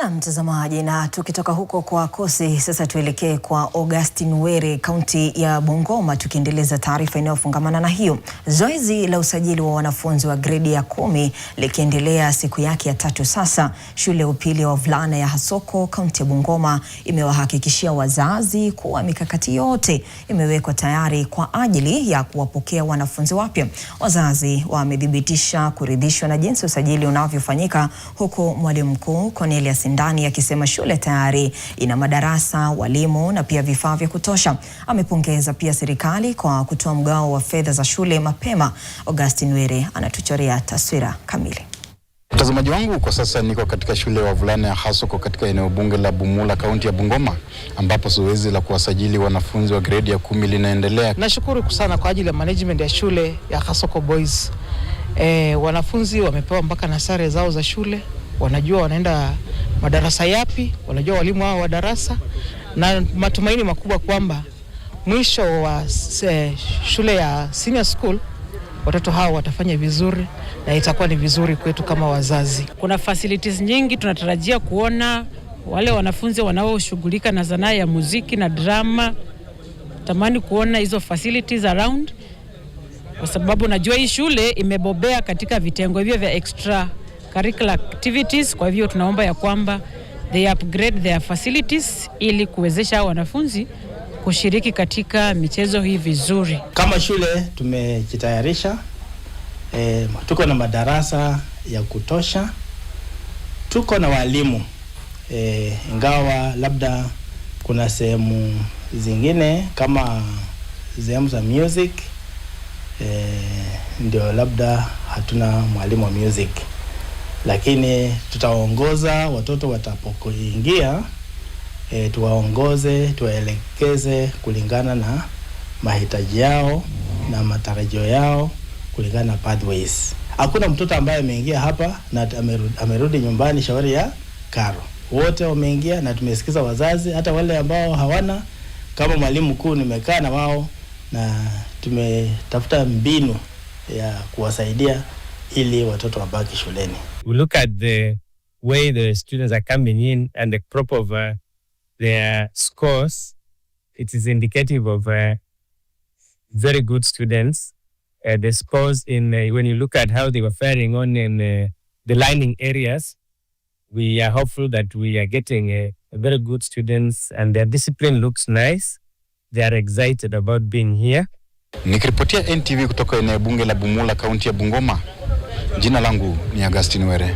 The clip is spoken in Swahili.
Na mtazamaji, na tukitoka huko kwa Kosi, sasa tuelekee kwa Augustine Were, kaunti ya Bungoma, tukiendeleza taarifa inayofungamana na hiyo. Zoezi la usajili wa wanafunzi wa gredi ya 10 likiendelea siku yake ya 3 sasa. Shule ya upili ya wavulana ya Hasoko, kaunti ya Bungoma, imewahakikishia wazazi kuwa mikakati yote imewekwa tayari kwa ajili ya kuwapokea wanafunzi wapya. Wazazi wamedhibitisha kuridhishwa na jinsi usajili unavyofanyika, huku mwalimu mkuu Cornelius Ndani akisema shule tayari ina madarasa, walimu na pia vifaa vya kutosha. Amepongeza pia serikali kwa kutoa mgao wa fedha za shule mapema. Augustine Were anatuchorea taswira kamili. Mtazamaji wangu, kwa sasa niko katika shule ya wavulana ya Hasoko katika eneo bunge la Bumula, kaunti ya Bungoma, ambapo zoezi la kuwasajili wanafunzi wa gredi ya 10 linaendelea. Nashukuru sana kwa ajili ya management ya shule ya Hasoko Boys. Wanafunzi wamepewa mpaka na sare zao za shule, wanajua wanaenda madarasa yapi, wanajua walimu wao wa darasa, na matumaini makubwa kwamba mwisho wa shule ya senior school watoto hao watafanya vizuri na itakuwa ni vizuri kwetu kama wazazi. Kuna facilities nyingi tunatarajia kuona wale wanafunzi wanaoshughulika na sanaa ya muziki na drama. Tamani kuona hizo facilities around, kwa sababu najua hii shule imebobea katika vitengo hivyo vya extra curricular activities. Kwa hivyo tunaomba ya kwamba they upgrade their facilities ili kuwezesha wanafunzi kushiriki katika michezo hii vizuri. Kama shule tumejitayarisha, tuko na madarasa ya kutosha, tuko na walimu, ingawa labda kuna sehemu zingine kama sehemu za music, ndio labda hatuna mwalimu wa music, lakini tutaongoza watoto watapokuingia, tuwaongoze, tuwaelekeze kulingana na mahitaji yao na matarajio yao, kulingana na pathways. Hakuna mtoto ambaye ameingia hapa na amerudi nyumbani shauri ya karo. Wote wameingia na tumesikiza wazazi, hata wale ambao hawana. Kama mwalimu mkuu nimekaa na wao na tumetafuta mbinu ya kuwasaidia ili watoto wabaki shuleni. We look at the way the students are coming in and the crop of their scores. It is indicative of very good students. The scores in when you look at how they were faring on in the lining areas, we are hopeful that we are getting a very good students, and their discipline looks nice. They are excited about being here. Nikiripotia NTV kutoka eneo bunge la Bumula, kaunti ya Bungoma, jina langu ni Augustine Were.